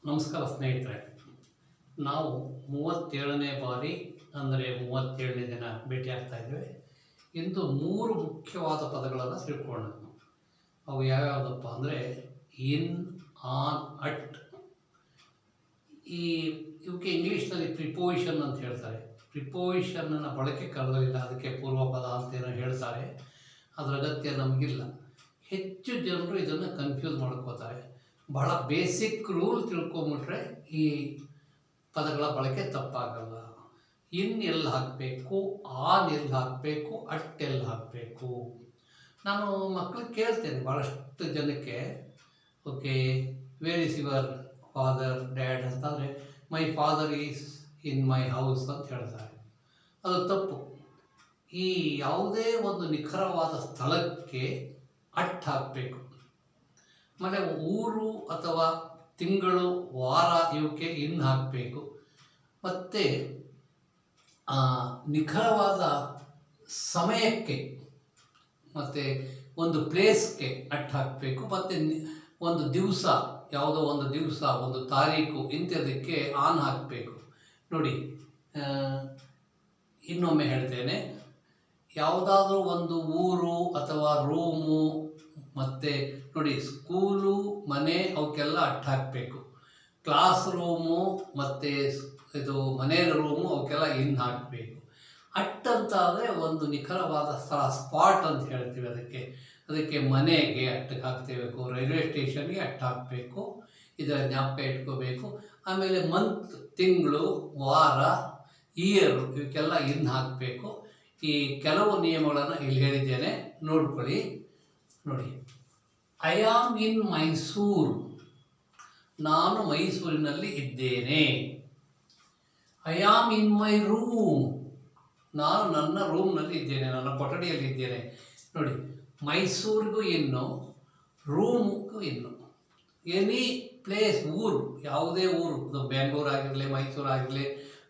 ನಮಸ್ಕಾರ ಸ್ನೇಹಿತರೆ. ನಾವು 37ನೇ ಬಾರಿ ಅಂದರೆ 37ನೇ ದಿನ ಭೇಟಿ ಆಗ್ತಾ ಇದ್ದೇವೆ. ಇಂದು 3 ಮುಖ್ಯವಾದ ಪದಗಳನ್ನು ತಿಳ್ಕೊಳ್ಳೋಣ. ಅವು ಯಾವ್ಯಾವುದಪ್ಪ ಅಂದರೆ ಇನ್, ಆನ್, ಅಟ್. ಇವಕ್ಕೆ ಇಂಗ್ಲೀಷ್ನಲ್ಲಿ ಪ್ರಿಪೋಸಿಷನ್ ಅಂತ ಹೇಳ್ತಾರೆ. ಪ್ರಿಪೋಸಿಷನ್ನ ಬಳಕೆ ಕರೆದಲಿಲ್ಲ, ಅದಕ್ಕೆ ಪೂರ್ವಪದ ಅಂತೇನೋ ಹೇಳ್ತಾರೆ. ಅದರ ಅಗತ್ಯ ನಮಗಿಲ್ಲ. ಹೆಚ್ಚು ಜನರು ಇದನ್ನು ಕನ್ಫ್ಯೂಸ್ ಮಾಡ್ಕೋತಾರೆ. ಬಹಳ ಬೇಸಿಕ್ ರೂಲ್ ತಿಳ್ಕೊಂಬಿಟ್ರೆ ಈ ಪದಗಳ ಬಳಕೆ ತಪ್ಪಾಗಲ್ಲ. ಇನ್ ಎಲ್ಲಿ ಹಾಕಬೇಕು, ಆನ್ ಎಲ್ಲಿ ಹಾಕಬೇಕು, ಅಟ್ ಎಲ್ಲಿ ಹಾಕಬೇಕು. ನಾನು ಮಕ್ಕಳಿಗೆ ಕೇಳ್ತೇನೆ ಭಾಳಷ್ಟು ಜನಕ್ಕೆ, okay where is your father, dad ಅಂತಂದರೆ my father is in my house ಅಂತ ಹೇಳ್ತಾರೆ. ಅದು ತಪ್ಪು. ಈ ಯಾವುದೇ ಒಂದು ನಿಖರವಾದ ಸ್ಥಳಕ್ಕೆ ಅಟ್ ಹಾಕಬೇಕು. ಆಮೇಲೆ ಊರು ಅಥವಾ ತಿಂಗಳು, ವಾರ ಇವಕ್ಕೆ ಇನ್ ಹಾಕಬೇಕು. ಮತ್ತು ನಿಖರವಾದ ಸಮಯಕ್ಕೆ ಮತ್ತು ಒಂದು ಪ್ಲೇಸ್ಗೆ ಅಟ್ ಹಾಕಬೇಕು. ಮತ್ತು ಒಂದು ದಿವಸ, ಯಾವುದೋ ಒಂದು ದಿವಸ, ಒಂದು ತಾರೀಕು ಇಂಥದಕ್ಕೆ ಆನ್ ಹಾಕಬೇಕು. ನೋಡಿ, ಇನ್ನೊಮ್ಮೆ ಹೇಳ್ತೇನೆ. ಯಾವುದಾದ್ರೂ ಒಂದು ಊರು ಅಥವಾ ರೂಮು, ಮತ್ತು ನೋಡಿ ಸ್ಕೂಲು, ಮನೆ ಅವಕ್ಕೆಲ್ಲ ಅಟ್ ಹಾಕಬೇಕು. ಕ್ಲಾಸ್ ರೂಮು ಮತ್ತು ಇದು ಮನೆ ರೂಮು ಅವಕ್ಕೆಲ್ಲ ಇನ್ ಹಾಕಬೇಕು. ಅಟ್ ಅಂತ ಆದರೆ ಒಂದು ನಿಖರವಾದ ಸ್ಥಳ, ಸ್ಪಾಟ್ ಅಂತ ಹೇಳ್ತೀವಿ ಅದಕ್ಕೆ ಮನೆಗೆ ಅಟ್ಟಿಗೆ ಹಾಕ್ತೇಬೇಕು, ರೈಲ್ವೆ ಸ್ಟೇಷನ್ಗೆ ಅಟ್ ಹಾಕಬೇಕು. ಇದರ ಜ್ಞಾಪಕ ಇಟ್ಕೋಬೇಕು. ಆಮೇಲೆ ಮಂತ್, ತಿಂಗಳು, ವಾರ, ಇಯರ್ ಇವಕ್ಕೆಲ್ಲ ಇನ್ ಹಾಕಬೇಕು. ಈ ಕೆಲವು ನಿಯಮಗಳನ್ನು ಇಲ್ಲಿ ಹೇಳಿದ್ದೇನೆ, ನೋಡ್ಕೊಳ್ಳಿ. ನೋಡಿ, ಐ ಆಮ್ ಇನ್ ಮೈಸೂರು, ನಾನು ಮೈಸೂರಿನಲ್ಲಿ ಇದ್ದೇನೆ. I am in my room, ನಾನು ನನ್ನ ರೂಮ್ನಲ್ಲಿ ಇದ್ದೇನೆ, ನನ್ನ ಕೊಠಡಿಯಲ್ಲಿ ಇದ್ದೇನೆ. ನೋಡಿ, ಮೈಸೂರಿಗೂ ಇನ್ನು, ರೂಮ್ಗೂ ಇನ್ನು. ಎನಿ ಪ್ಲೇಸ್, ಊರು, ಯಾವುದೇ ಊರು, ಬೆಂಗಳೂರು ಆಗಿರಲಿ, ಮೈಸೂರು ಆಗಿರಲಿ,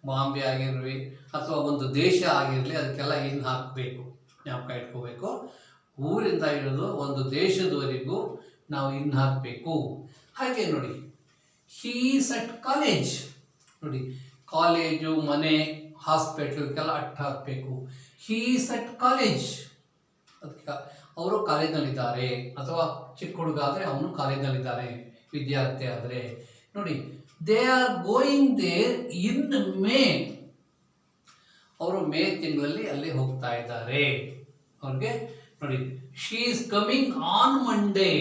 ಬಾಂಬೆ ಆಗಿರಲಿ, ಅಥವಾ ಒಂದು ದೇಶ ಆಗಿರಲಿ, ಅದಕ್ಕೆಲ್ಲ ಇನ್ ಹಾಕಬೇಕು, ಜ್ಞಾಪಕ ಇಟ್ಕೋಬೇಕು. ಊರಿಂದ ಹಿಡಿದು ಒಂದು ದೇಶದವರೆಗೂ ನಾವು ಇನ್ ಹಾಕಬೇಕು. ಹಾಗೆ ನೋಡಿ, ಹೀ ಈಸ್ ಅಟ್ ಕಾಲೇಜ್. ನೋಡಿ, ಕಾಲೇಜು, ಮನೆ, ಹಾಸ್ಪಿಟಲ್ಗೆಲ್ಲ ಅಟ್ ಹಾಕಬೇಕು. ಹೀ ಈಸ್ ಅಟ್ ಕಾಲೇಜ್, ಅದಕ್ಕೆ ಅವರು ಕಾಲೇಜ್ನಲ್ಲಿದ್ದಾರೆ. ಅಥವಾ ಚಿಕ್ಕ ಹುಡುಗ ಆದರೆ ಅವನು ಕಾಲೇಜ್ನಲ್ಲಿದ್ದಾನೆ, ವಿದ್ಯಾರ್ಥಿ ಆದರೆ. ನೋಡಿ, they are going there in May, ಅವರು ಮೇ ತಿಂಗಳಲ್ಲಿ ಅಲ್ಲಿ ಹೋಗ್ತಾ ಇದ್ದಾರೆ. ಅವ್ರಿಗೆ ನೋಡಿ, she is coming on Monday,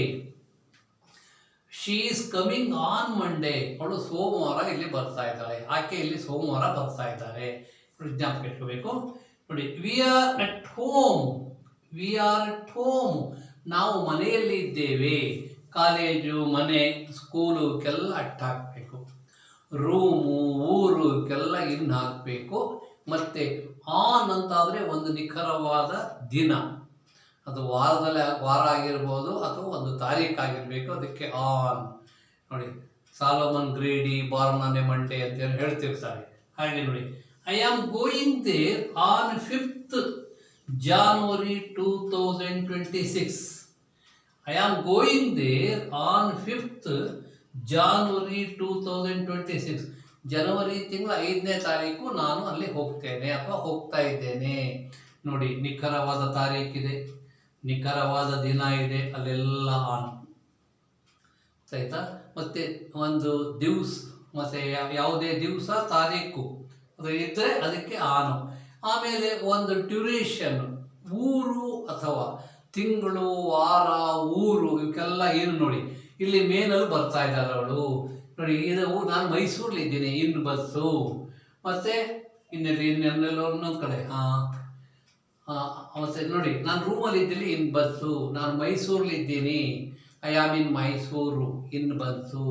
she is coming on Monday, ಅವಳು ಸೋಮವಾರ ಇಲ್ಲಿ ಬರ್ತಾ ಇದ್ದಾಳೆ, ಆಕೆ ಇಲ್ಲಿ ಸೋಮವಾರ ಬರ್ತಾ ಇದ್ದಾರೆ. ಜ್ಞಾಪಕ ಇಟ್ಕೋಬೇಕು. ನೋಡಿ, V are at home, V are at home, ನಾವು ಮನೆಯಲ್ಲಿ ಇದ್ದೇವೆ. ಕಾಲೇಜು, ಮನೆ, ಸ್ಕೂಲುಕ್ಕೆಲ್ಲ ಅಟ್ ಹಾಕಬೇಕು. ರೂಮು, ಊರುಕ್ಕೆಲ್ಲ ಇನ್ ಹಾಕಬೇಕು. ಮತ್ತು ಆನ್ ಅಂತಾದರೆ ಒಂದು ನಿಖರವಾದ ದಿನ, ಅದು ವಾರ ಆಗಿರ್ಬೋದು ಅಥವಾ ಒಂದು ತಾರೀಕು ಆಗಿರಬೇಕು, ಅದಕ್ಕೆ ಆನ್. ನೋಡಿ, Solomon Grundy born on a Monday ಅಂತ ಹೇಳ್ತಿರ್ತಾರೆ. ಹಾಗೆ ನೋಡಿ, I am going there on 5th January 2026. I am going there on 5th January 2026. ಜನವರಿ ತಿಂಗಳ 5ನೇ ತಾರೀಕು ನಾನು ಅಲ್ಲಿ ಹೋಗ್ತೇನೆ ಅಥವಾ ಹೋಗ್ತಾ ಇದ್ದೇನೆ. ನೋಡಿ, ನಿಖರವಾದ ತಾರೀಕಿದೆ, ನಿಖರವಾದ ದಿನ ಇದೆ, ಅಲ್ಲೆಲ್ಲ ಆನ್ ಆಯ್ತಾ. ಮತ್ತು ಒಂದು ದಿವಸ, ಮತ್ತು ಯಾವುದೇ ದಿವಸ, ತಾರೀಕು ಅದು ಇದ್ದರೆ ಅದಕ್ಕೆ ಆನು. ಆಮೇಲೆ ಒಂದು ಡ್ಯೂರೇಷನ್, ಊರು ಅಥವಾ ತಿಂಗಳು, ವಾರ, ಊರು ಇವಕ್ಕೆಲ್ಲ ಏನು. ನೋಡಿ, ಇಲ್ಲಿ ಮೇನಲ್ಲಿ ಬರ್ತಾ ಇದ್ದಾಳೆ ಅವಳು. ನೋಡಿ, ಇದು ನಾನು ಮೈಸೂರಲ್ಲಿ ಇದ್ದೀನಿ, ಇನ್ನು ಬಸ್ಸು. ಮತ್ತು ಇನ್ನೆಲ್ಲೋ ಇನ್ನೊಂದು ಕಡೆ ಮತ್ತು ನೋಡಿ, ನಾನು ರೂಮಲ್ಲಿ ಇದ್ದೀನಿ, ಇನ್ನು ಬಸ್ಸು. ನಾನು ಮೈಸೂರಲ್ಲಿ ಇದ್ದೀನಿ, ಐ ಆಮ್ ಇನ್ ಮೈಸೂರು, ಇನ್ನು bus.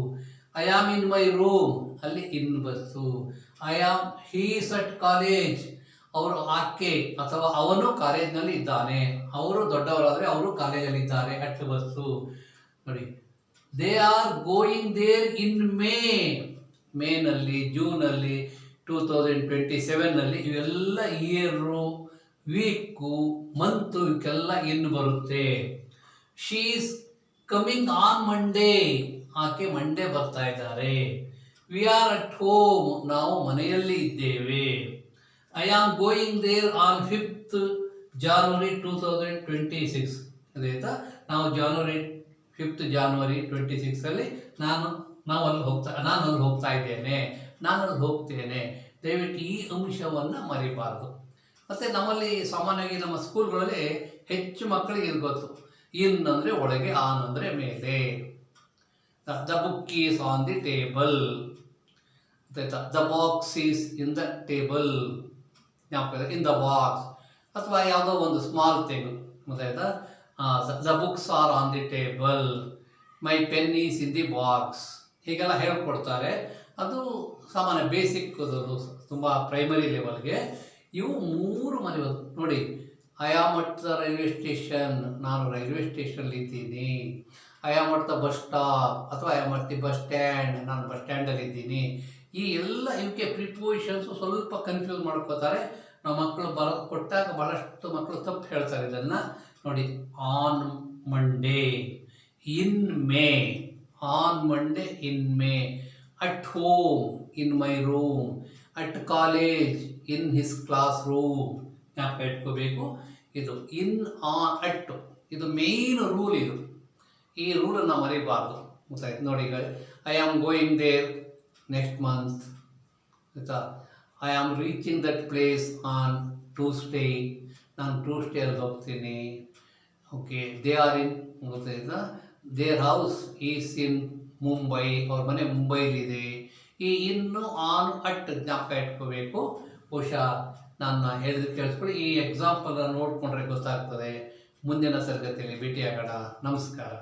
I am in my room, ಅಲ್ಲಿ ಇನ್ನು bus. I am he is at college, ಅವರು, ಆಕೆ ಅಥವಾ ಅವನು ಕಾಲೇಜ್ನಲ್ಲಿ ಇದ್ದಾನೆ. ಅವರು ದೊಡ್ಡವರಾದರೆ ಅವರು ಕಾಲೇಜಲ್ಲಿ ಇದ್ದಾರೆ, ಅಟ್ ಬಸ್ಸು. ನೋಡಿ, they are going there in May, ಮೇನಲ್ಲಿ, ಜೂನಲ್ಲಿ, 2027ನಲ್ಲಿ ಇವೆಲ್ಲ ಇಯರು, ವೀಕು, ಮಂತು ಇವಕ್ಕೆಲ್ಲ ಇನ್ನು ಬರುತ್ತೆ. She is coming on Monday, ಆಕೆ ಮಂಡೇ ಬರ್ತಾ ಇದ್ದಾರೆ. ವಿ ಆರ್ ಅಟ್ ಹೋಮ್, ನಾವು ಮನೆಯಲ್ಲಿ ಇದ್ದೇವೆ. I am going there on 5th January 2026. ಅದಾಯ್ತಾ, ನಾವು ಫಿಫ್ತ್ ಜಾನ್ವರಿ 26 ನಾನು ಅಲ್ಲಿ ಹೋಗ್ತಾ ಇದ್ದೇನೆ, ನಾನು ಅಲ್ಲಿ ಹೋಗ್ತೇನೆ. ದಯವಿಟ್ಟು ಈ ಅಂಶವನ್ನು ಮರಿಬಾರ್ದು. ಮತ್ತು ನಮ್ಮಲ್ಲಿ ಸಾಮಾನ್ಯವಾಗಿ ನಮ್ಮ ಸ್ಕೂಲ್ಗಳಲ್ಲಿ ಹೆಚ್ಚು ಮಕ್ಕಳಿಗೆ ಇದು ಗೊತ್ತು. ಇನ್ ಅಂದರೆ ಒಳಗೆ, ಆನ್ ಅಂದರೆ ಮೇಲೆ. The book is on the table, the box is in the table, in the box. ಅಥವಾ ಯಾವುದೋ ಒಂದು ಸ್ಮಾಲ್ ಥಿಂಗ್, ಗೊತ್ತಾಯ್ತಾ, the books are on the table, my pen is in the box, ಹೀಗೆಲ್ಲ ಹೇಳ್ಕೊಡ್ತಾರೆ. ಅದು ಸಾಮಾನ್ಯ ಬೇಸಿಕ್, ತುಂಬ ಪ್ರೈಮರಿ ಲೆವೆಲ್ಗೆ. ಇವು 3 ಮರಿಯೋದು ನೋಡಿ. I am at the railway station, ನಾನು ರೈಲ್ವೆ ಸ್ಟೇಷನಲ್ಲಿ ಇದ್ದೀನಿ. I am at the bus stop ಅಥವಾ I am at the bus stand, ನಾನು ಬಸ್ ಸ್ಟ್ಯಾಂಡಲ್ಲಿ ಇದ್ದೀನಿ. ಈ ಎಲ್ಲ ಇವಕ್ಕೆ ಪ್ರಿಪೋಸಿಷನ್ಸು ಸ್ವಲ್ಪ ಕನ್ಫ್ಯೂಸ್ ಮಾಡ್ಕೋತಾರೆ. ನಾವು ಮಕ್ಕಳು ಕೊಟ್ಟಾಗ ಭಾಳಷ್ಟು ಮಕ್ಕಳು ತಪ್ಪು ಹೇಳ್ತಾರೆ ಇದನ್ನು ನೋಡಿ. On Monday, in May, on Monday in May, at home in my room, at college in his class room. ಜ್ಞಾಪಕ ಇಟ್ಕೋಬೇಕು. ಇದು ಇನ್, ಆನ್, ಅಟ್, ಇದು ಮೇನ್ ರೂಲ್. ಇದು ಈ ರೂಲನ್ನು ಮರಿಬಾರ್ದು. ಗೊತ್ತಾಯ್ತು ನೋಡಿ. ಈಗ I am going there next month, ಆಯಿತಾ. I am reaching that place on Tuesday, ನಾನು ಟ್ಯೂಸ್ಡೇಲ್ಲಿ ಹೋಗ್ತೀನಿ. ಓಕೆ, ದೇ ಆರ್ ಇನ್, ಗೊತ್ತಾಯ್ತಾ, their house is in Mumbai, ಅವ್ರ ಮನೆ ಮುಂಬೈಲಿದೆ. ಈ ಇನ್ನು, ಆನ್, ಅಟ್ ಜ್ಞಾಪಕ ಇಟ್ಕೋಬೇಕು. ಬಹುಶಃ ನಾನು ಹೇಳಿದ ಕೇಳಿಸ್ಕೊಳ್ಳಿ. ಈ ಎಕ್ಸಾಂಪಲ್ ನೋಡಿಕೊಂಡ್ರೆ ಗೊತ್ತಾಗ್ತದೆ. ಮುಂದಿನ ತರಗತಿಯಲ್ಲಿ ಭೇಟಿಯಾಗೋಣ. ನಮಸ್ಕಾರ.